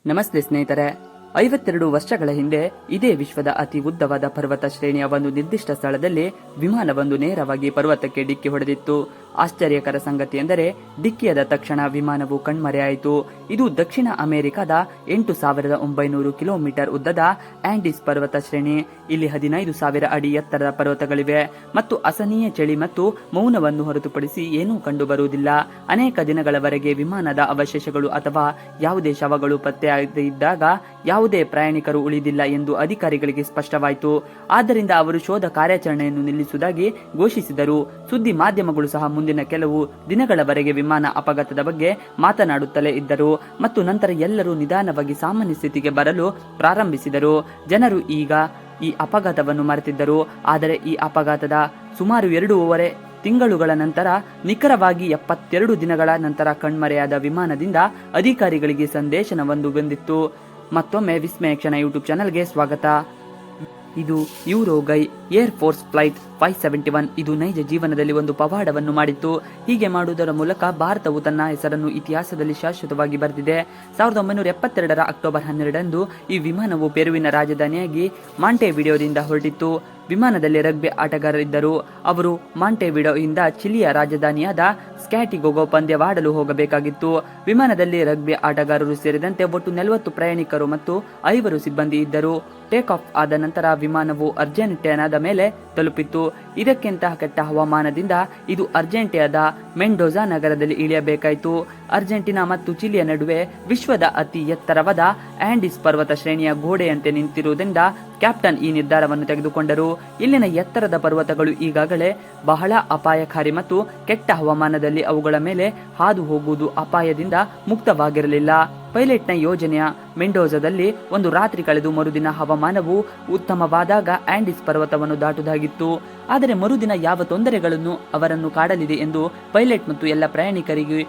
ನಮಸ್ತೆ ಸ್ನೇಹಿತರೆ. 52 ವರ್ಷಗಳ ಹಿಂದೆ ಇದೇ ವಿಶ್ವದ ಅತಿ ಉದ್ದವಾದ ಪರ್ವತ ಶ್ರೇಣಿಯ ಒಂದು ನಿರ್ದಿಷ್ಟ ಸ್ಥಳದಲ್ಲಿ ವಿಮಾನವೊಂದು ನೇರವಾಗಿ ಪರ್ವತಕ್ಕೆ ಡಿಕ್ಕಿ ಹೊಡೆದಿತ್ತು. ಆಶ್ಚರ್ಯಕರ ಸಂಗತಿ ಎಂದರೆ ಡಿಕ್ಕಿಯಾದ ತಕ್ಷಣ ವಿಮಾನವು ಕಣ್ಮರೆಯಾಯಿತು. ಇದು ದಕ್ಷಿಣ ಅಮೆರಿಕದ 8,900 ಕಿಲೋಮೀಟರ್ ಉದ್ದದ ಆಂಡೀಸ್ ಪರ್ವತ ಶ್ರೇಣಿ. ಇಲ್ಲಿ 15,000 ಅಡಿ ಎತ್ತರದ ಪರ್ವತಗಳಿವೆ ಮತ್ತು ಅಸಹನೀಯ ಚಳಿ ಮತ್ತು ಮೌನವನ್ನು ಹೊರತುಪಡಿಸಿ ಏನೂ ಕಂಡುಬರುವುದಿಲ್ಲ. ಅನೇಕ ದಿನಗಳವರೆಗೆ ವಿಮಾನದ ಅವಶೇಷಗಳು ಅಥವಾ ಯಾವುದೇ ಶವಗಳು ಪತ್ತೆಯಾಗದಿದ್ದಾಗ ಯಾವುದೇ ಪ್ರಯಾಣಿಕರು ಉಳಿದಿಲ್ಲ ಎಂದು ಅಧಿಕಾರಿಗಳಿಗೆ ಸ್ಪಷ್ಟವಾಯಿತು. ಆದ್ದರಿಂದ ಅವರು ಶೋಧ ಕಾರ್ಯಾಚರಣೆಯನ್ನು ನಿಲ್ಲಿಸುವುದಾಗಿ ಘೋಷಿಸಿದರು. ಸುದ್ದಿ ಮಾಧ್ಯಮಗಳು ಸಹ ಮುಂದಿನ ಕೆಲವು ದಿನಗಳವರೆಗೆ ವಿಮಾನ ಅಪಘಾತದ ಬಗ್ಗೆ ಮಾತನಾಡುತ್ತಲೇ ಇದ್ದರು ಮತ್ತು ನಂತರ ಎಲ್ಲರೂ ನಿಧಾನವಾಗಿ ಸಾಮಾನ್ಯ ಸ್ಥಿತಿಗೆ ಬರಲು ಪ್ರಾರಂಭಿಸಿದರು. ಜನರು ಈಗ ಈ ಅಪಘಾತವನ್ನು ಮರೆತಿದ್ದರು. ಆದರೆ ಈ ಅಪಘಾತದ ಸುಮಾರು 2.5 ತಿಂಗಳುಗಳ ನಂತರ, ನಿಖರವಾಗಿ 72 ದಿನಗಳ ನಂತರ ಕಣ್ಮರೆಯಾದ ವಿಮಾನದಿಂದ ಅಧಿಕಾರಿಗಳಿಗೆ ಸಂದೇಶವೊಂದು ಬಂದಿತ್ತು. ಮತ್ತೊಮ್ಮೆ ವಿಸ್ಮಯ ಕ್ಷಣ ಯೂಟ್ಯೂಬ್ ಚಾನಲ್ಗೆ ಸ್ವಾಗತ. ಇದು ಯುರೋಗೈ ಏರ್ ಫೋರ್ಸ್ ಫ್ಲೈಟ್ 571. ಇದು ನೈಜ ಜೀವನದಲ್ಲಿ ಒಂದು ಪವಾಡವನ್ನು ಮಾಡಿತ್ತು. ಹೀಗೆ ಮಾಡುವುದರ ಮೂಲಕ ಭಾರತವು ತನ್ನ ಹೆಸರನ್ನು ಇತಿಹಾಸದಲ್ಲಿ ಶಾಶ್ವತವಾಗಿ ಬರೆದಿದೆ. 1972ರ ಅಕ್ಟೋಬರ್ 12ರಂದು ಈ ವಿಮಾನವು ಪೆರುವಿನ ರಾಜಧಾನಿಯಾಗಿ ಮಾಂಟೆವಿಡಿಯೋದಿಂದ ಹೊರಟಿತ್ತು. ವಿಮಾನದಲ್ಲಿ ರಗ್ಬಿ ಆಟಗಾರರಿದ್ದರು. ಅವರು ಮಾಂಟೆವಿಡಿಯೋಯಿಂದ ಚಿಲಿಯ ರಾಜಧಾನಿಯಾದ ಸ್ಕ್ಯಾಟಿಗೋಗೋ ಪಂದ್ಯವಾಡಲು ಹೋಗಬೇಕಾಗಿತ್ತು. ವಿಮಾನದಲ್ಲಿ ರಗ್ಬಿ ಆಟಗಾರರು ಸೇರಿದಂತೆ ಒಟ್ಟು 40 ಪ್ರಯಾಣಿಕರು ಮತ್ತು 5 ಸಿಬ್ಬಂದಿ ಇದ್ದರು. ಟೇಕ್ ಆಫ್ ಆದ ನಂತರ ವಿಮಾನವು ಅರ್ಜೆಂಟೀನಾದ ಮೇಲೆ ತಲುಪಿತ್ತು. ಇದಕ್ಕಿಂತ ಕೆಟ್ಟ ಹವಾಮಾನದಿಂದ ಇದು ಅರ್ಜೆಂಟೀನಾದ ಮೆಂಡೋಜಾ ನಗರದಲ್ಲಿ ಇಳಿಯಬೇಕಾಯಿತು. ಅರ್ಜೆಂಟೀನಾ ಮತ್ತು ಚಿಲಿಯ ನಡುವೆ ವಿಶ್ವದ ಅತಿ ಎತ್ತರವಾದ ಆಂಡೀಸ್ ಪರ್ವತ ಶ್ರೇಣಿಯ ಗೋಡೆಯಂತೆ ನಿಂತಿರುವುದರಿಂದ ಕ್ಯಾಪ್ಟನ್ ಈ ನಿರ್ಧಾರವನ್ನು ತೆಗೆದುಕೊಂಡರು. ಇಲ್ಲಿನ ಎತ್ತರದ ಪರ್ವತಗಳು ಈಗಾಗಲೇ ಬಹಳ ಅಪಾಯಕಾರಿ ಮತ್ತು ಕೆಟ್ಟ ಹವಾಮಾನದಲ್ಲಿ ಅವುಗಳ ಮೇಲೆ ಹಾದು ಹೋಗುವುದು ಅಪಾಯದಿಂದ ಮುಕ್ತವಾಗಿರಲಿಲ್ಲ. ಪೈಲಟ್ನ ಯೋಜನೆಯ ಮೆಂಡೋಜಾದಲ್ಲಿ ಒಂದು ರಾತ್ರಿ ಕಳೆದು ಮರುದಿನ ಹವಾಮಾನವು ಉತ್ತಮವಾದಾಗ ಆಂಡೀಸ್ ಪರ್ವತವನ್ನು ದಾಟುವುದಾಗಿತ್ತು. ಆದರೆ ಮರುದಿನ ಯಾವ ತೊಂದರೆಗಳನ್ನು ಅವರನ್ನು ಕಾಡಲಿದೆ ಎಂದು ಪೈಲಟ್ ಮತ್ತು ಎಲ್ಲ ಪ್ರಯಾಣಿಕರಿಗೆ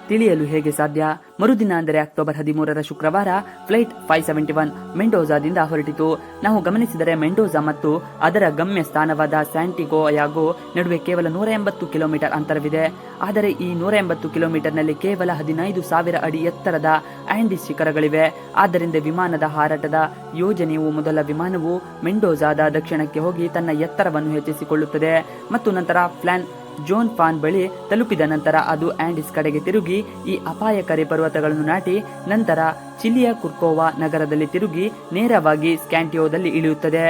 ತಿಳಿಯಲು ಹೇಗೆ ಸಾಧ್ಯ? ಮರುದಿನ ಅಂದರೆ ಅಕ್ಟೋಬರ್ 13ರ ಶುಕ್ರವಾರ ಫ್ಲೈಟ್ 571 ಮೆಂಡೋಜಾದಿಂದ ಹೊರಟಿತು. ನಾವು ಗಮನಿಸಿದರೆ ಮೆಂಡೋಜಾ ಮತ್ತು ಅದರ ಗಮ್ಯ ಸ್ಥಾನವಾದ ಸ್ಯಾಂಟಿಯಾಗೋ ನಡುವೆ ಕೇವಲ 180 ಕಿಲೋಮೀಟರ್ ಅಂತರವಿದೆ. ಆದರೆ ಈ 180 ಕಿಲೋಮೀಟರ್ನಲ್ಲಿ ಕೇವಲ 15,000 ಅಡಿ ಎತ್ತರದ ಆಂಡೀಸ್ ಶಿಖರಗಳಿವೆ. ಆದ್ದರಿಂದ ವಿಮಾನದ ಹಾರಾಟದ ಯೋಜನೆಯು ಮೊದಲ ವಿಮಾನವು ಮೆಂಡೋಜಾದ ದಕ್ಷಿಣಕ್ಕೆ ಹೋಗಿ ತನ್ನ ಎತ್ತರವನ್ನು ಹೆಚ್ಚಿಸಿಕೊಳ್ಳುತ್ತದೆ ಮತ್ತು ನಂತರ ಫ್ಲಾನ್ ಜೋನ್ ಫಾನ್ ಬಳಿ ತಲುಪಿದ ನಂತರ ಅದು ಆಂಡೀಸ್ ಕಡೆಗೆ ತಿರುಗಿ ಈ ಅಪಾಯಕಾರಿ ಪರ್ವತಗಳನ್ನು ದಾಟಿ ನಂತರ ಚಿಲಿಯ ಕುರ್ಕೋವಾ ನಗರದಲ್ಲಿ ತಿರುಗಿ ನೇರವಾಗಿ ಸ್ಕ್ಯಾಂಟಿಯೋದಲ್ಲಿ ಇಳಿಯುತ್ತದೆ.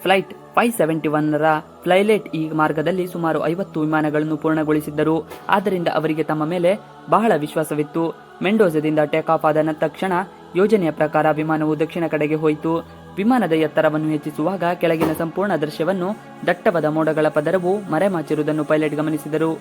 ಫ್ಲೈಟ್ 571ರ ಪೈಲಟ್ ಈ ಮಾರ್ಗದಲ್ಲಿ ಸುಮಾರು 50 ವಿಮಾನಗಳನ್ನು ಪೂರ್ಣಗೊಳಿಸಿದ್ದರು. ಆದ್ದರಿಂದ ಅವರಿಗೆ ತಮ್ಮ ಮೇಲೆ ಬಹಳ ವಿಶ್ವಾಸವಿತ್ತು. ಮೆಂಡೋಜಾದಿಂದ ಟೇಕ್ ಆಫ್ ಆದ ತಕ್ಷಣ ಯೋಜನೆಯ ಪ್ರಕಾರ ವಿಮಾನವು ದಕ್ಷಿಣ ಕಡೆಗೆ ಹೋಯಿತು. ವಿಮಾನದ ಎತ್ತರವನ್ನು ಹೆಚ್ಚಿಸುವಾಗ ಕೆಳಗಿನ ಸಂಪೂರ್ಣ ದೃಶ್ಯವನ್ನು ದಟ್ಟವಾದ ಮೋಡಗಳ ಪದರವು ಮರೆಮಾಚಿರುವುದನ್ನು ಪೈಲಟ್ ಗಮನಿಸಿದರು.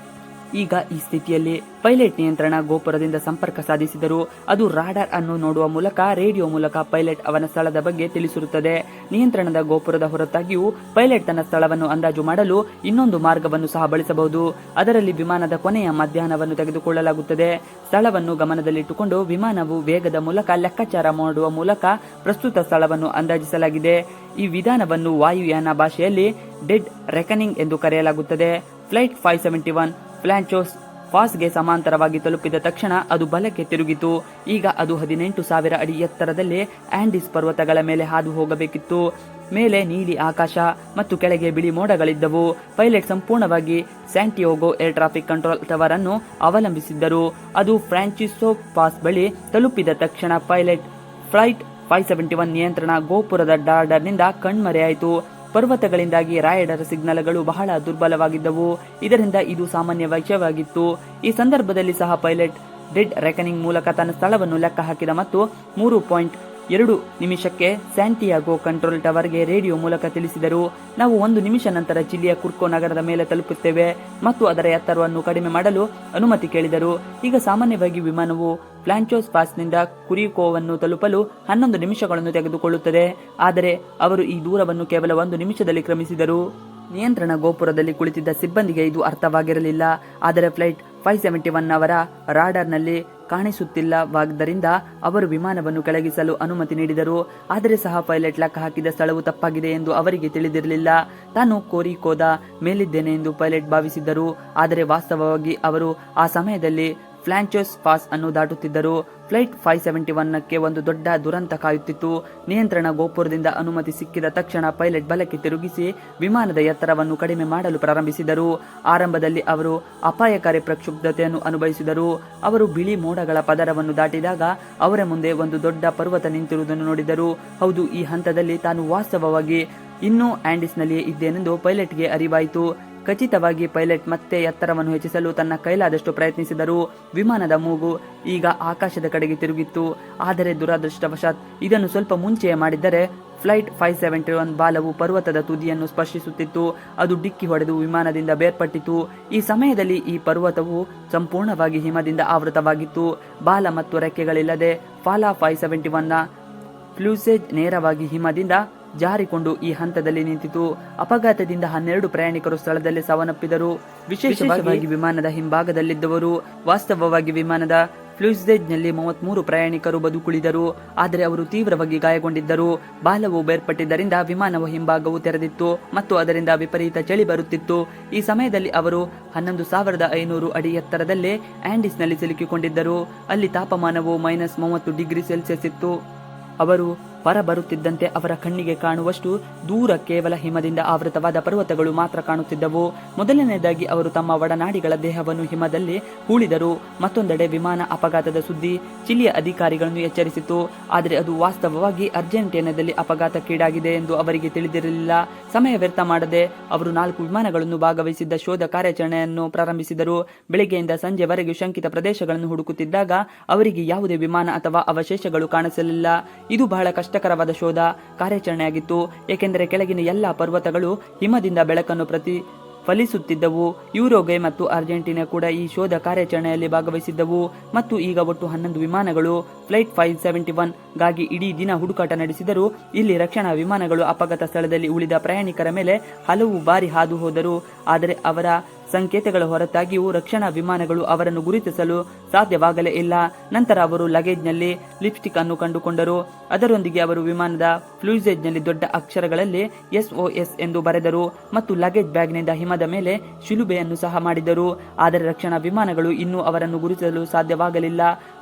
ಈಗ ಈ ಸ್ಥಿತಿಯಲ್ಲಿ ಪೈಲಟ್ ನಿಯಂತ್ರಣ ಗೋಪುರದಿಂದ ಸಂಪರ್ಕ ಸಾಧಿಸಿದರು. ಅದು ರಾಡಾರ್ ಅನ್ನು ನೋಡುವ ಮೂಲಕ ರೇಡಿಯೋ ಮೂಲಕ ಪೈಲಟ್ ಅವನ ಸ್ಥಳದ ಬಗ್ಗೆ ತಿಳಿಸಿರುತ್ತದೆ. ನಿಯಂತ್ರಣದ ಗೋಪುರದ ಹೊರತಾಗಿಯೂ ಪೈಲಟ್ ತನ್ನ ಸ್ಥಳವನ್ನು ಅಂದಾಜು ಮಾಡಲು ಇನ್ನೊಂದು ಮಾರ್ಗವನ್ನು ಸಹ ಬಳಸಬಹುದು. ಅದರಲ್ಲಿ ವಿಮಾನದ ಕೊನೆಯ ಮಧ್ಯಾಹ್ನವನ್ನು ತೆಗೆದುಕೊಳ್ಳಲಾಗುತ್ತದೆ. ಸ್ಥಳವನ್ನು ಗಮನದಲ್ಲಿಟ್ಟುಕೊಂಡು ವಿಮಾನವು ವೇಗದ ಮೂಲಕ ಲೆಕ್ಕಾಚಾರ ಮಾಡುವ ಮೂಲಕ ಪ್ರಸ್ತುತ ಸ್ಥಳವನ್ನು ಅಂದಾಜಿಸಲಾಗಿದೆ. ಈ ವಿಧಾನವನ್ನು ವಾಯುಯಾನ ಭಾಷೆಯಲ್ಲಿ ಡೆಡ್ ರೆಕನಿಂಗ್ ಎಂದು ಕರೆಯಲಾಗುತ್ತದೆ. ಫ್ಲೈಟ್ 571 ಫ್ಲಾಂಚೋಸ್ ಫಾಸ್ಗೆ ಸಮಾಂತರವಾಗಿ ತಲುಪಿದ ತಕ್ಷಣ ಅದು ಬಲಕ್ಕೆ ತಿರುಗಿತು. ಈಗ ಅದು 18,000 ಅಡಿ ಎತ್ತರದಲ್ಲಿ ಆಂಡೀಸ್ ಪರ್ವತಗಳ ಮೇಲೆ ಹಾದು ಹೋಗಬೇಕಿತ್ತು. ಮೇಲೆ ನೀಲಿ ಆಕಾಶ ಮತ್ತು ಕೆಳಗೆ ಬಿಳಿ ಮೋಡಗಳಿದ್ದವು. ಪೈಲಟ್ ಸಂಪೂರ್ಣವಾಗಿ Santiago air traffic control tower ಅನ್ನು ಅವಲಂಬಿಸಿದ್ದರು. ಅದು ಫ್ರಾನ್ಸಿಸ್ಕೋ ಪಾಸ್ ಬಳಿ ತಲುಪಿದ ತಕ್ಷಣ ಪೈಲಟ್ ಫ್ಲೈಟ್ 571 ನಿಯಂತ್ರಣ ಗೋಪುರದ ರಾಡಾರ್ನಿಂದ ಕಣ್ಮರೆಯಾಯಿತು. ಪರ್ವತಗಳಿಂದಾಗಿ ರಾಡಾರ್ ಸಿಗ್ನಲ್ಗಳು ಬಹಳ ದುರ್ಬಲವಾಗಿದ್ದವು. ಇದರಿಂದ ಇದು ಸಾಮಾನ್ಯ ವಿಷಯವಾಗಿತ್ತು. ಈ ಸಂದರ್ಭದಲ್ಲಿ ಸಹ ಪೈಲಟ್ ಡೆಡ್ ರೆಕನಿಂಗ್ ಮೂಲಕ ತನ್ನ ಸ್ಥಳವನ್ನು ಲೆಕ್ಕ ಹಾಕಿದ ಮತ್ತು 3.2 ನಿಮಿಷಕ್ಕೆ ಸ್ಯಾಂಟಿಯಾಗೋ ಕಂಟ್ರೋಲ್ ಟವರ್ಗೆ ರೇಡಿಯೋ ಮೂಲಕ ತಿಳಿಸಿದರು. ನಾವು 1 ನಿಮಿಷ ನಂತರ ಚಿಲಿಯ ಕುರ್ಕೋ ನಗರದ ಮೇಲೆ ತಲುಪುತ್ತೇವೆ ಮತ್ತು ಅದರ ಎತ್ತರವನ್ನು ಕಡಿಮೆ ಮಾಡಲು ಅನುಮತಿ ಕೇಳಿದರು. ಈಗ ಸಾಮಾನ್ಯವಾಗಿ ವಿಮಾನವು ಫ್ಲಾಂಚೋಸ್ ಪಾಸ್ನಿಂದ ಕುರಿಕೋವನ್ನು ತಲುಪಲು 11 ನಿಮಿಷಗಳನ್ನು ತೆಗೆದುಕೊಳ್ಳುತ್ತದೆ. ಆದರೆ ಅವರು ಈ ದೂರವನ್ನು ಕೇವಲ 1 ನಿಮಿಷದಲ್ಲಿ ಕ್ರಮಿಸಿದರು. ನಿಯಂತ್ರಣ ಗೋಪುರದಲ್ಲಿ ಕುಳಿತಿದ್ದ ಸಿಬ್ಬಂದಿಗೆ ಇದು ಅರ್ಥವಾಗಿರಲಿಲ್ಲ. ಆದರೆ ಫ್ಲೈಟ್ 571 ಅವರ ರಾಡಾರ್ನಲ್ಲಿ ಕಾಣಿಸುತ್ತಿಲ್ಲವಾದ್ದರಿಂದ ಅವರು ವಿಮಾನವನ್ನು ಕೆಳಗಿಸಲು ಅನುಮತಿ ನೀಡಿದರು. ಆದರೆ ಸಹ ಪೈಲಟ್ ಲೆಕ್ಕ ಹಾಕಿದ ಸ್ಥಳವು ತಪ್ಪಾಗಿದೆ ಎಂದು ಅವರಿಗೆ ತಿಳಿದಿರಲಿಲ್ಲ. ತಾನು ಕೋರಿಕೋದ ಮೇಲಿದ್ದೇನೆ ಎಂದು ಪೈಲಟ್ ಭಾವಿಸಿದ್ದರು. ಆದರೆ ವಾಸ್ತವವಾಗಿ ಅವರು ಆ ಸಮಯದಲ್ಲಿ ಫ್ಲಾಂಚೋಸ್ ಪಾಸ್ ಅನ್ನು ದಾಟುತ್ತಿದ್ದರು. ಫ್ಲೈಟ್ 571ಕ್ಕೆ ಒಂದು ದೊಡ್ಡ ದುರಂತ ಕಾಯುತ್ತಿತ್ತು. ನಿಯಂತ್ರಣ ಗೋಪುರದಿಂದ ಅನುಮತಿ ಸಿಕ್ಕಿದ ತಕ್ಷಣ ಪೈಲಟ್ ಬಲಕ್ಕೆ ತಿರುಗಿಸಿ ವಿಮಾನದ ಎತ್ತರವನ್ನು ಕಡಿಮೆ ಮಾಡಲು ಪ್ರಾರಂಭಿಸಿದರು. ಆರಂಭದಲ್ಲಿ ಅವರು ಅಪಾಯಕಾರಿ ಪ್ರಕ್ಷುಬ್ಧತೆಯನ್ನು ಅನುಭವಿಸಿದರು. ಅವರು ಬಿಳಿ ಮೋಡಗಳ ಪದರವನ್ನು ದಾಟಿದಾಗ ಅವರ ಮುಂದೆ ಒಂದು ದೊಡ್ಡ ಪರ್ವತ ನಿಂತಿರುವುದನ್ನು ನೋಡಿದರು. ಹೌದು, ಈ ಹಂತದಲ್ಲಿ ತಾನು ವಾಸ್ತವವಾಗಿ ಇನ್ನೂ ಆಂಡೀಸ್ನಲ್ಲಿಯೇ ಇದ್ದೇನೆಂದು ಪೈಲಟ್ಗೆ ಅರಿವಾಯಿತು. ಖಚಿತವಾಗಿ ಪೈಲಟ್ ಮತ್ತೆ ಎತ್ತರವನ್ನು ಹೆಚ್ಚಿಸಲು ತನ್ನ ಕೈಲಾದಷ್ಟು ಪ್ರಯತ್ನಿಸಿದರು. ವಿಮಾನದ ಮೂಗು ಈಗ ಆಕಾಶದ ಕಡೆಗೆ ತಿರುಗಿತ್ತು. ಆದರೆ ದುರದೃಷ್ಟವಶಾತ್ ಇದನ್ನು ಸ್ವಲ್ಪ ಮುಂಚೆಯೇ ಮಾಡಿದ್ದರೆ ಫ್ಲೈಟ್ 571 ಬಾಲವು ಪರ್ವತದ ತುದಿಯನ್ನು ಸ್ಪರ್ಶಿಸುತ್ತಿತ್ತು. ಅದು ಡಿಕ್ಕಿ ಹೊಡೆದು ವಿಮಾನದಿಂದ ಬೇರ್ಪಟ್ಟಿತು. ಈ ಸಮಯದಲ್ಲಿ ಈ ಪರ್ವತವು ಸಂಪೂರ್ಣವಾಗಿ ಹಿಮದಿಂದ ಆವೃತವಾಗಿತ್ತು. ಬಾಲ ಮತ್ತು ರೆಕ್ಕೆಗಳಿಲ್ಲದೆ ಫಾಲಾ 571ನ ಫ್ಲೂಸೇಜ್ ನೇರವಾಗಿ ಹಿಮದಿಂದ ಜಾರಿಕೊಂಡು ಈ ಹಂತದಲ್ಲಿ ನಿಂತಿತು. ಅಪಘಾತದಿಂದ 12 ಪ್ರಯಾಣಿಕರು ಸ್ಥಳದಲ್ಲೇ ಸಾವನ್ನಪ್ಪಿದರು, ವಿಶೇಷವಾಗಿ ವಿಮಾನದ ಹಿಂಭಾಗದಲ್ಲಿದ್ದವರು. ವಾಸ್ತವವಾಗಿ ವಿಮಾನದ ಫ್ಲೂಸೇಜ್ನಲ್ಲಿ 33 ಪ್ರಯಾಣಿಕರು ಬದುಕುಳಿದರು, ಆದರೆ ಅವರು ತೀವ್ರವಾಗಿ ಗಾಯಗೊಂಡಿದ್ದರು. ಬಾಲವು ಬೇರ್ಪಟ್ಟಿದ್ದರಿಂದ ವಿಮಾನವು ಹಿಂಭಾಗವು ತೆರೆದಿತ್ತು ಮತ್ತು ಅದರಿಂದ ವಿಪರೀತ ಚಳಿ ಬರುತ್ತಿತ್ತು. ಈ ಸಮಯದಲ್ಲಿ ಅವರು 11,500 ಅಡಿ ಎತ್ತರದಲ್ಲೇ ಆಂಡೀಸ್ನಲ್ಲಿ ಸಿಲುಕಿಕೊಂಡಿದ್ದರು. ಅಲ್ಲಿ ತಾಪಮಾನವು -30 ಡಿಗ್ರಿ ಸೆಲ್ಸಿಯಸ್ ಇತ್ತು. ಅವರು ಹೊರಬರುತ್ತಿದ್ದಂತೆ ಅವರ ಕಣ್ಣಿಗೆ ಕಾಣುವಷ್ಟು ದೂರ ಕೇವಲ ಹಿಮದಿಂದ ಆವೃತವಾದ ಪರ್ವತಗಳು ಮಾತ್ರ ಕಾಣುತ್ತಿದ್ದವು. ಮೊದಲನೆಯದಾಗಿ ಅವರು ತಮ್ಮ ಒಡನಾಡಿಗಳ ದೇಹವನ್ನು ಹಿಮದಲ್ಲಿ ಹೂಳಿದರು. ಮತ್ತೊಂದೆಡೆ ವಿಮಾನ ಅಪಘಾತದ ಸುದ್ದಿ ಚಿಲಿಯ ಅಧಿಕಾರಿಗಳನ್ನು ಎಚ್ಚರಿಸಿತು. ಆದರೆ ಅದು ವಾಸ್ತವವಾಗಿ ಅರ್ಜೆಂಟೀನಾದಲ್ಲಿ ಅಪಘಾತಕ್ಕೀಡಾಗಿದೆ ಎಂದು ಅವರಿಗೆ ತಿಳಿದಿರಲಿಲ್ಲ. ಸಮಯ ವ್ಯರ್ಥ ಮಾಡದೆ ಅವರು 4 ವಿಮಾನಗಳನ್ನು ಭಾಗವಹಿಸಿದ್ದ ಶೋಧ ಕಾರ್ಯಾಚರಣೆಯನ್ನು ಪ್ರಾರಂಭಿಸಿದರು. ಬೆಳಗ್ಗೆಯಿಂದ ಸಂಜೆವರೆಗೂ ಶಂಕಿತ ಪ್ರದೇಶಗಳನ್ನು ಹುಡುಕುತ್ತಿದ್ದಾಗ ಅವರಿಗೆ ಯಾವುದೇ ವಿಮಾನ ಅಥವಾ ಅವಶೇಷಗಳು ಕಾಣಿಸಲಿಲ್ಲ. ಇದು ಬಹಳ ಕಷ್ಟಕರವಾದ ಶೋಧ ಕಾರ್ಯಾಚರಣೆಯಾಗಿತ್ತು, ಏಕೆಂದರೆ ಕೆಳಗಿನ ಎಲ್ಲಾ ಪರ್ವತಗಳು ಹಿಮದಿಂದ ಬೆಳಕನ್ನು ಪ್ರತಿಫಲಿಸುತ್ತಿದ್ದವು. ಯುರುಗ್ವೆ ಮತ್ತು ಅರ್ಜೆಂಟೀನಾ ಕೂಡ ಈ ಶೋಧ ಕಾರ್ಯಾಚರಣೆಯಲ್ಲಿ ಭಾಗವಹಿಸಿದ್ದವು ಮತ್ತು ಈಗ ಒಟ್ಟು 11 ವಿಮಾನಗಳು ಫ್ಲೈಟ್ 571 ಗಾಗಿ ಇಡೀ ದಿನ ಹುಡುಕಾಟ ನಡೆಸಿದರು. ಇಲ್ಲಿ ರಕ್ಷಣಾ ವಿಮಾನಗಳು ಅಪಘಾತ ಸ್ಥಳದಲ್ಲಿ ಉಳಿದ ಪ್ರಯಾಣಿಕರ ಮೇಲೆ ಹಲವು ಬಾರಿ ಹಾದು ಹೋದರು, ಆದರೆ ಅವರ ಸಂಕೇತಗಳ ಹೊರತಾಗಿಯೂ ರಕ್ಷಣಾ ವಿಮಾನಗಳು ಅವರನ್ನು ಗುರುತಿಸಲು ಸಾಧ್ಯವಾಗಲೇ ಇಲ್ಲ. ನಂತರ ಅವರು ಲಗೇಜ್ನಲ್ಲಿ ಲಿಪ್ಸ್ಟಿಕ್ ಅನ್ನು ಕಂಡುಕೊಂಡರು. ಅದರೊಂದಿಗೆ ಅವರು ವಿಮಾನದ ಫ್ಲೂಸೇಜ್ನಲ್ಲಿ ದೊಡ್ಡ ಅಕ್ಷರಗಳಲ್ಲಿ SOS ಎಂದು ಬರೆದರು ಮತ್ತು ಲಗೇಜ್ ಬ್ಯಾಗ್ನಿಂದ ಹಿಮದ ಮೇಲೆ ಶಿಲುಬೆಯನ್ನು ಸಹ ಮಾಡಿದರು. ಆದರೆ ರಕ್ಷಣಾ ವಿಮಾನಗಳು ಇನ್ನೂ ಅವರನ್ನು ಗುರುತಿಸಲು ಸಾಧ್ಯವಾಗಲಿಲ್ಲ.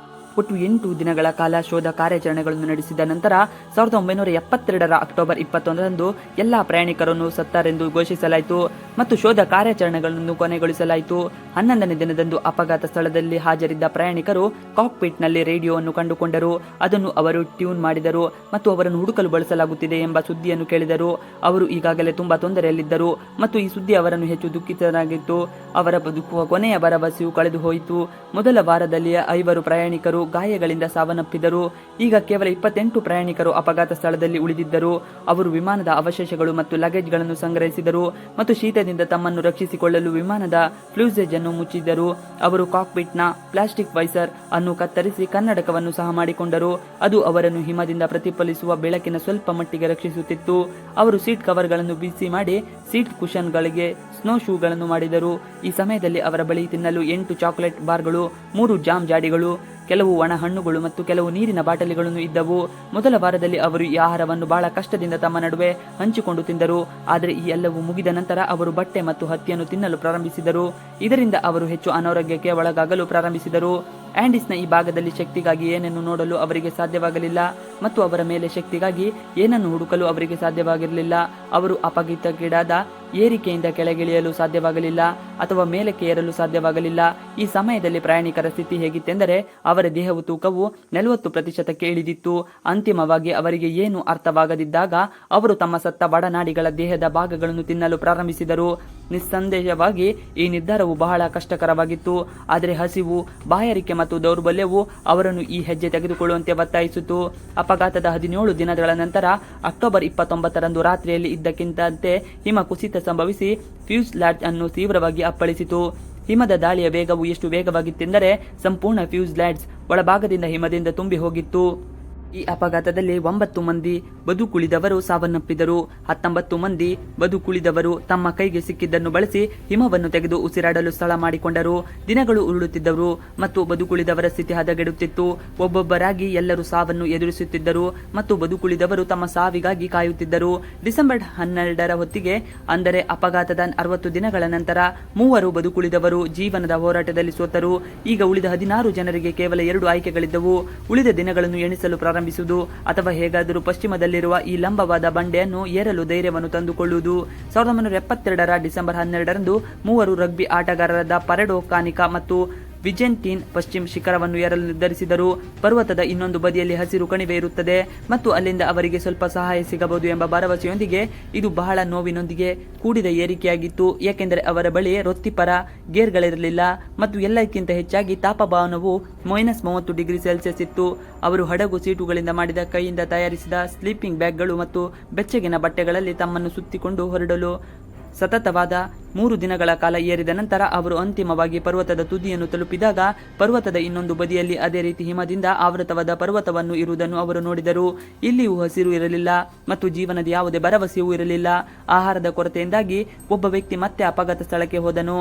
ಒಟ್ಟು 8 ದಿನಗಳ ಕಾಲ ಶೋಧ ಕಾರ್ಯಾಚರಣೆಗಳನ್ನು ನಡೆಸಿದ ನಂತರ 1972ರ ಅಕ್ಟೋಬರ್ 21ರಂದು ಎಲ್ಲಾ ಪ್ರಯಾಣಿಕರನ್ನು ಸತ್ತರೆಂದು ಘೋಷಿಸಲಾಯಿತು ಮತ್ತು ಶೋಧ ಕಾರ್ಯಾಚರಣೆಗಳನ್ನು ಕೊನೆಗೊಳಿಸಲಾಯಿತು. 11ನೇ ದಿನದಂದು ಅಪಘಾತ ಸ್ಥಳದಲ್ಲಿ ಹಾಜರಿದ್ದ ಪ್ರಯಾಣಿಕರು ಕಾಕ್ಪಿಟ್ನಲ್ಲಿ ರೇಡಿಯೋವನ್ನು ಕಂಡುಕೊಂಡರು. ಅದನ್ನು ಅವರು ಟ್ಯೂನ್ ಮಾಡಿದರು ಮತ್ತು ಅವರನ್ನು ಹುಡುಕಲು ಬಳಸಲಾಗುತ್ತಿದೆ ಎಂಬ ಸುದ್ದಿಯನ್ನು ಕೇಳಿದರು. ಅವರು ಈಗಾಗಲೇ ತುಂಬಾ ತೊಂದರೆಯಲ್ಲಿದ್ದರು ಮತ್ತು ಈ ಸುದ್ದಿ ಅವರನ್ನು ಹೆಚ್ಚು ದುಃಖಿತರಾಗಿತ್ತು. ಅವರ ಬದುಕುವ ಕೊನೆಯ ಭರವಸೆಯು ಕಳೆದು ಹೋಯಿತು. ಮೊದಲ ವಾರದಲ್ಲಿಯೇ 5 ಪ್ರಯಾಣಿಕರು ಗಾಯಗಳಿಂದ ಸಾವನ್ನಪ್ಪಿದರು. ಈಗ ಕೇವಲ 28 ಪ್ರಯಾಣಿಕರು ಅಪಘಾತ ಸ್ಥಳದಲ್ಲಿ ಉಳಿದಿದ್ದರು. ಅವರು ವಿಮಾನದ ಅವಶೇಷಗಳು ಮತ್ತು ಲಗೇಜ್ಗಳನ್ನು ಸಂಗ್ರಹಿಸಿದರು ಮತ್ತು ಶೀತದಿಂದ ತಮ್ಮನ್ನು ರಕ್ಷಿಸಿಕೊಳ್ಳಲು ವಿಮಾನದ ಫ್ಲೂಸೇಜ್ ಅನ್ನು ಮುಚ್ಚಿದರು. ಅವರು ಕಾಕ್ಪಿಟ್ನ ಪ್ಲಾಸ್ಟಿಕ್ ವೈಸರ್ ಅನ್ನು ಕತ್ತರಿಸಿ ಕನ್ನಡಕವನ್ನು ಸಹ ಮಾಡಿಕೊಂಡರು. ಅದು ಅವರನ್ನು ಹಿಮದಿಂದ ಪ್ರತಿಫಲಿಸುವ ಬೆಳಕಿನ ಸ್ವಲ್ಪ ಮಟ್ಟಿಗೆ ರಕ್ಷಿಸುತ್ತಿತ್ತು. ಅವರು ಸೀಟ್ ಕವರ್ಗಳನ್ನು ಬಿಸಿ ಮಾಡಿ ಸೀಟ್ ಕುಷನ್ಗಳಿಗೆ ಸ್ನೋ ಶೂಗಳನ್ನು ಮಾಡಿದರು. ಈ ಸಮಯದಲ್ಲಿ ಅವರ ಬಳಿ ತಿನ್ನಲು 8 ಚಾಕೊಲೇಟ್ ಬಾರ್ಗಳು, 3 ಜಾಮ್ ಜಾಡಿಗಳು, ಕೆಲವು ಒಣ ಹಣ್ಣುಗಳು ಮತ್ತು ಕೆಲವು ನೀರಿನ ಬಾಟಲಿಗಳನ್ನು ಇದ್ದವು. ಮೊದಲ ವಾರದಲ್ಲಿ ಅವರು ಈ ಆಹಾರವನ್ನು ಬಹಳ ಕಷ್ಟದಿಂದ ತಮ್ಮ ನಡುವೆ ಹಂಚಿಕೊಂಡು ತಿಂದರು. ಆದರೆ ಈ ಎಲ್ಲವೂ ಮುಗಿದ ನಂತರ ಅವರು ಬಟ್ಟೆ ಮತ್ತು ಹತ್ತಿಯನ್ನು ತಿನ್ನಲು ಪ್ರಾರಂಭಿಸಿದರು. ಇದರಿಂದ ಅವರು ಹೆಚ್ಚು ಅನಾರೋಗ್ಯಕ್ಕೆ ಒಳಗಾಗಲು ಪ್ರಾರಂಭಿಸಿದರು. ಆಂಡೀಸ್ನ ಈ ಭಾಗದಲ್ಲಿ ಶಕ್ತಿಗಾಗಿ ಏನನ್ನು ನೋಡಲು ಅವರಿಗೆ ಸಾಧ್ಯವಾಗಲಿಲ್ಲ ಮತ್ತು ಅವರ ಮೇಲೆ ಶಕ್ತಿಗಾಗಿ ಏನನ್ನು ಹುಡುಕಲು ಅವರಿಗೆ ಸಾಧ್ಯವಾಗಿರಲಿಲ್ಲ. ಅವರು ಅಪಘಾತಕ್ಕೀಡಾದ ಏರಿಕೆಯಿಂದ ಕೆಳಗಿಳಿಯಲು ಸಾಧ್ಯವಾಗಲಿಲ್ಲ ಅಥವಾ ಮೇಲಕ್ಕೆ ಏರಲು ಸಾಧ್ಯವಾಗಲಿಲ್ಲ. ಈ ಸಮಯದಲ್ಲಿ ಪ್ರಯಾಣಿಕರ ಸ್ಥಿತಿ ಹೇಗಿತ್ತೆಂದರೆ ಅವರ ದೇಹವು ತೂಕವು 40% ಇಳಿದಿತ್ತು. ಅಂತಿಮವಾಗಿ ಅವರಿಗೆ ಏನು ಅರ್ಥವಾಗದಿದ್ದಾಗ ಅವರು ತಮ್ಮ ಸತ್ತ ಒಡನಾಡಿಗಳ ದೇಹದ ಭಾಗಗಳನ್ನು ತಿನ್ನಲು ಪ್ರಾರಂಭಿಸಿದರು. ನಿಸ್ಸಂದೇಹವಾಗಿ ಈ ನಿರ್ಧಾರವು ಬಹಳ ಕಷ್ಟಕರವಾಗಿತ್ತು, ಆದರೆ ಹಸಿವು, ಬಾಯಾರಿಕೆ ಮತ್ತು ದೌರ್ಬಲ್ಯವು ಅವರನ್ನು ಈ ಹೆಜ್ಜೆ ತೆಗೆದುಕೊಳ್ಳುವಂತೆ ಒತ್ತಾಯಿಸಿತು. ಅಪಘಾತದ 17 ದಿನಗಳ ನಂತರ ಅಕ್ಟೋಬರ್ 29ರಂದು ರಾತ್ರಿಯಲ್ಲಿ ಇದ್ದಕ್ಕಿಂತಂತೆ ಹಿಮ ಕುಸಿತ ಸಂಭವಿಸಿ ಫ್ಯೂಸ್ಲಾಜ್ ಅನ್ನು ತೀವ್ರವಾಗಿ ಅಪ್ಪಳಿಸಿತು. ಹಿಮದ ದಾಳಿಯ ವೇಗವು ಎಷ್ಟು ವೇಗವಾಗಿತ್ತೆಂದರೆ ಸಂಪೂರ್ಣ ಫ್ಯೂಸ್ಲಾಜ್ ಒಳಭಾಗದಿಂದ ಹಿಮದಿಂದ ತುಂಬಿ ಹೋಗಿತ್ತು. ಈ ಅಪಘಾತದಲ್ಲಿ 9 ಮಂದಿ ಬದುಕುಳಿದವರು ಸಾವನ್ನಪ್ಪಿದರು. 19 ಮಂದಿ ಬದುಕುಳಿದವರು ತಮ್ಮ ಕೈಗೆ ಸಿಕ್ಕಿದ್ದನ್ನು ಬಳಸಿ ಹಿಮವನ್ನು ತೆಗೆದು ಉಸಿರಾಡಲು ಸ್ಥಳ ಮಾಡಿಕೊಂಡರು. ದಿನಗಳು ಉರುಳುತ್ತಿದ್ದವು ಮತ್ತು ಬದುಕುಳಿದವರ ಸ್ಥಿತಿ ಹದಗೆಡುತ್ತಿತ್ತು. ಒಬ್ಬೊಬ್ಬರಾಗಿ ಎಲ್ಲರೂ ಸಾವನ್ನು ಎದುರಿಸುತ್ತಿದ್ದರು ಮತ್ತು ಬದುಕುಳಿದವರು ತಮ್ಮ ಸಾವಿಗಾಗಿ ಕಾಯುತ್ತಿದ್ದರು. ಡಿಸೆಂಬರ್ 12ರ ಹೊತ್ತಿಗೆ, ಅಂದರೆ ಅಪಘಾತದ 60 ದಿನಗಳ ನಂತರ, 3 ಬದುಕುಳಿದವರು ಜೀವನದ ಹೋರಾಟದಲ್ಲಿ ಸೋತರು. ಈಗ ಉಳಿದ 16 ಜನರಿಗೆ ಕೇವಲ 2 ಆಯ್ಕೆಗಳಿದ್ದವು: ಉಳಿದ ದಿನಗಳನ್ನು ಎಣಿಸಲು ಪ್ರಾರಂಭಿಸುವುದು ಅಥವಾ ಹೇಗಾದರೂ ಪಶ್ಚಿಮದಲ್ಲಿರುವ ಈ ಲಂಬವಾದ ಬಂಡೆಯನ್ನು ಏರಲು ಧೈರ್ಯವನ್ನು ತಂದುಕೊಳ್ಳುವುದು. 1972ರ ಡಿಸೆಂಬರ್ 12ರಂದು 3 ರಗ್ಬಿ ಆಟಗಾರರಾದ ಪರೆಡೋ, ಕಾನಿಕಾ ಮತ್ತು ವಿಜೆಂಟೀನ್ ಪಶ್ಚಿಮ ಶಿಖರವನ್ನು ಏರಲು ನಿರ್ಧರಿಸಿದರು. ಪರ್ವತದ ಇನ್ನೊಂದು ಬದಿಯಲ್ಲಿ ಹಸಿರು ಕಣಿವೆ ಇರುತ್ತದೆ ಮತ್ತು ಅಲ್ಲಿಂದ ಅವರಿಗೆ ಸ್ವಲ್ಪ ಸಹಾಯ ಸಿಗಬಹುದು ಎಂಬ ಭರವಸೆಯೊಂದಿಗೆ. ಇದು ಬಹಳ ನೋವಿನೊಂದಿಗೆ ಕೂಡಿದ ಏರಿಕೆಯಾಗಿತ್ತು, ಏಕೆಂದರೆ ಅವರ ಬಳಿ ವೃತ್ತಿಪರ ಗೇರ್ಗಳಿರಲಿಲ್ಲ ಮತ್ತು ಎಲ್ಲಕ್ಕಿಂತ ಹೆಚ್ಚಾಗಿ ತಾಪಮಾನವು -30 ಡಿಗ್ರಿ ಸೆಲ್ಸಿಯಸ್ ಇತ್ತು. ಅವರು ಹಡಗು ಸೀಟುಗಳಿಂದ ಮಾಡಿದ ಕೈಯಿಂದ ತಯಾರಿಸಿದ ಸ್ಲೀಪಿಂಗ್ ಬ್ಯಾಗ್ಗಳು ಮತ್ತು ಬೆಚ್ಚಗಿನ ಬಟ್ಟೆಗಳಲ್ಲಿ ತಮ್ಮನ್ನು ಸುತ್ತಿಕೊಂಡು ಹೊರಡಲು ಸತತವಾದ 3 ದಿನಗಳ ಕಾಲ ಏರಿದ ನಂತರ ಅವರು ಅಂತಿಮವಾಗಿ ಪರ್ವತದ ತುದಿಯನ್ನು ತಲುಪಿದಾಗ, ಪರ್ವತದ ಇನ್ನೊಂದು ಬದಿಯಲ್ಲಿ ಅದೇ ರೀತಿ ಹಿಮದಿಂದ ಆವೃತವಾದ ಪರ್ವತವನ್ನು ಇರುವುದನ್ನು ಅವರು ನೋಡಿದರು. ಇಲ್ಲಿಯೂ ಹಸಿರು ಇರಲಿಲ್ಲ ಮತ್ತು ಜೀವನದ ಯಾವುದೇ ಭರವಸೆಯೂ ಇರಲಿಲ್ಲ. ಆಹಾರದ ಕೊರತೆಯಿಂದಾಗಿ ಒಬ್ಬ ವ್ಯಕ್ತಿ ಮತ್ತೆ ಅಪಘಾತ ಸ್ಥಳಕ್ಕೆ ಹೋದನು.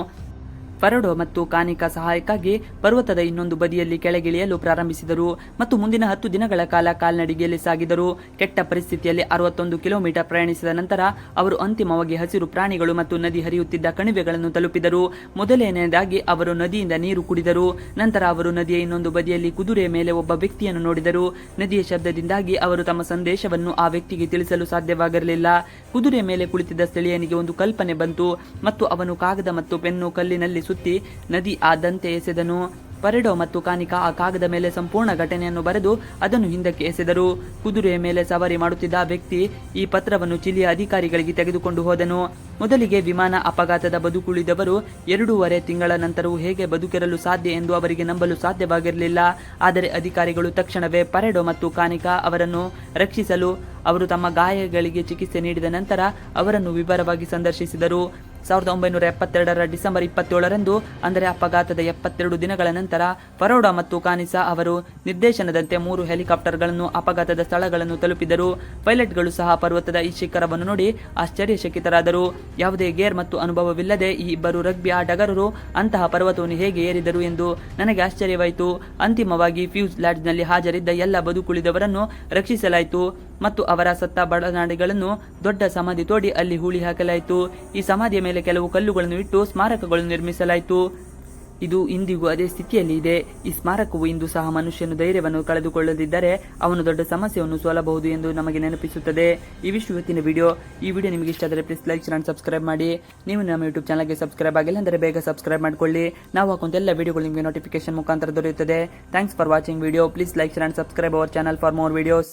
ಪರೆಡೋ ಮತ್ತು ಕಾನಿಕಾ ಸಹಾಯಕ್ಕಾಗಿ ಪರ್ವತದ ಇನ್ನೊಂದು ಬದಿಯಲ್ಲಿ ಕೆಳಗಿಳಿಯಲು ಪ್ರಾರಂಭಿಸಿದರು ಮತ್ತು ಮುಂದಿನ 10 ದಿನಗಳ ಕಾಲ ಕಾಲ್ನಡಿಗೆಯಲ್ಲಿ ಸಾಗಿದರು. ಕೆಟ್ಟ ಪರಿಸ್ಥಿತಿಯಲ್ಲಿ 61 ಕಿಲೋಮೀಟರ್ ಪ್ರಯಾಣಿಸಿದ ನಂತರ ಅವರು ಅಂತಿಮವಾಗಿ ಹಸಿರು ಪ್ರಾಣಿಗಳು ಮತ್ತು ನದಿ ಹರಿಯುತ್ತಿದ್ದ ಕಣಿವೆಗಳನ್ನು ತಲುಪಿದರು. ಮೊದಲನೆಯದಾಗಿ ಅವರು ನದಿಯಿಂದ ನೀರು ಕುಡಿದರು. ನಂತರ ಅವರು ನದಿಯ ಇನ್ನೊಂದು ಬದಿಯಲ್ಲಿ ಕುದುರೆಯ ಮೇಲೆ ಒಬ್ಬ ವ್ಯಕ್ತಿಯನ್ನು ನೋಡಿದರು. ನದಿಯ ಶಬ್ದದಿಂದಾಗಿ ಅವರು ತಮ್ಮ ಸಂದೇಶವನ್ನು ಆ ವ್ಯಕ್ತಿಗೆ ತಿಳಿಸಲು ಸಾಧ್ಯವಾಗಿರಲಿಲ್ಲ. ಕುದುರೆಯ ಮೇಲೆ ಕುಳಿತಿದ್ದ ಸ್ಥಳೀಯನಿಗೆ ಒಂದು ಕಲ್ಪನೆ ಬಂತು ಮತ್ತು ಅವನು ಕಾಗದ ಮತ್ತು ಪೆನ್ನು ಕಲ್ಲಿನಲ್ಲಿ ಸುತ್ತಿ ನದಿ ಆದಂತೆ ಎಸೆದನು. ಪರೆಡೋ ಮತ್ತು ಕಾನಿಕಾ ಆ ಕಾಗದ ಮೇಲೆ ಸಂಪೂರ್ಣ ಘಟನೆಯನ್ನು ಬರೆದು ಅದನ್ನು ಹಿಂದಕ್ಕೆ ಎಸೆದರು. ಕುದುರೆಯ ಮೇಲೆ ಸವಾರಿ ಮಾಡುತ್ತಿದ್ದ ಆ ವ್ಯಕ್ತಿ ಈ ಪತ್ರವನ್ನು ಚಿಲಿಯ ಅಧಿಕಾರಿಗಳಿಗೆ ತೆಗೆದುಕೊಂಡು ಹೋದನು. ಮೊದಲಿಗೆ ವಿಮಾನ ಅಪಘಾತದ ಬದುಕುಳಿದವರು 2.5 ತಿಂಗಳ ನಂತರವೂ ಹೇಗೆ ಬದುಕಿರಲು ಸಾಧ್ಯ ಎಂದು ಅವರಿಗೆ ನಂಬಲು ಸಾಧ್ಯವಾಗಿರಲಿಲ್ಲ. ಆದರೆ ಅಧಿಕಾರಿಗಳು ತಕ್ಷಣವೇ ಪರೆಡೋ ಮತ್ತು ಕಾನಿಕಾ ಅವರನ್ನು ರಕ್ಷಿಸಲು ಅವರು ತಮ್ಮ ಗಾಯಗಳಿಗೆ ಚಿಕಿತ್ಸೆ ನೀಡಿದ ನಂತರ ಅವರನ್ನು ವಿವರವಾಗಿ ಸಂದರ್ಶಿಸಿದರು. 1972ರ ಡಿಸೆಂಬರ್ 27ರಂದು, ಅಂದರೆ ಅಪಘಾತದ 72 ದಿನಗಳ ನಂತರ, ಪರೆಡೋ ಮತ್ತು ಕಾನಿಕಾ ಅವರು ನಿರ್ದೇಶನದಂತೆ 3 ಹೆಲಿಕಾಪ್ಟರ್ಗಳನ್ನು ಅಪಘಾತದ ಸ್ಥಳಗಳನ್ನು ತಲುಪಿದರು. ಪೈಲಟ್ಗಳು ಸಹ ಪರ್ವತದ ಈ ಶಿಖರವನ್ನು ನೋಡಿ ಆಶ್ಚರ್ಯಚಕಿತರಾದರು. ಯಾವುದೇ ಗೇರ್ ಮತ್ತು ಅನುಭವವಿಲ್ಲದೆ ಈ ಇಬ್ಬರು ರಗ್ಬಿ ಆಟಗಾರರು ಅಂತಹ ಪರ್ವತವನ್ನು ಹೇಗೆ ಏರಿದರು ಎಂದು ನನಗೆ ಆಶ್ಚರ್ಯವಾಯಿತು. ಅಂತಿಮವಾಗಿ ಫ್ಯೂಸ್ ಲಾಡ್ಜ್ನಲ್ಲಿ ಹಾಜರಿದ್ದ ಎಲ್ಲ ಬದುಕುಳಿದವರನ್ನು ರಕ್ಷಿಸಲಾಯಿತು ಮತ್ತು ಅವರ ಸತ್ತ ಬಡನಾಡಿಗಳನ್ನು ದೊಡ್ಡ ಸಮಾಧಿ ತೋಡಿ ಅಲ್ಲಿ ಹೂಳಿ ಹಾಕಲಾಯಿತು. ಈ ಸಮಾಧಿಯ ಮೇಲೆ ಕೆಲವು ಕಲ್ಲುಗಳನ್ನು ಇಟ್ಟು ಸ್ಮಾರಕಗಳನ್ನು ನಿರ್ಮಿಸಲಾಯಿತು. ಇದು ಇಂದಿಗೂ ಅದೇ ಸ್ಥಿತಿಯಲ್ಲಿ ಇದೆ. ಈ ಸ್ಮಾರಕವು ಇಂದು ಸಹ ಮನುಷ್ಯನು ಧೈರ್ಯವನ್ನು ಕಳೆದುಕೊಳ್ಳದಿದ್ದರೆ ಅವನು ದೊಡ್ಡ ಸಮಸ್ಯೆಯನ್ನು ಸೋಲಬಹುದು ಎಂದು ನಮಗೆ ನೆನಪಿಸುತ್ತದೆ. ಇವತ್ತಿನ ವಿಡಿಯೋ. ಈ ವಿಡಿಯೋ ನಿಮಗೆ ಇಷ್ಟ ಆದರೆ ಪ್ಲೀಸ್ ಲೈಕ್ ಅಂಡ್ ಸಬ್ಸ್ಕ್ರೈಬ್ ಮಾಡಿ. ನೀವು ನಮ್ಮ ಯೂಟ್ಯೂಬ್ ಚಾನಲ್ಗೆ ಸಬ್ಸ್ಕ್ರೈಬ್ ಆಗಿಲ್ಲ ಅಂದರೆ ಬೇಗ ಸಬ್ಸ್ಕ್ರೈಬ್ ಮಾಡಿಕೊಳ್ಳಿ. ನಾವು ಹಾಕುವಂತ ಎಲ್ಲ ವಿಡಿಯೋಗಳು ನಿಮಗೆ ನೋಟಿಫಿಕೇಶನ್ ಮುಖಾಂತರ ದೊರೆಯುತ್ತದೆ. Thanks for watching video. Please like and subscribe our channel for more videos.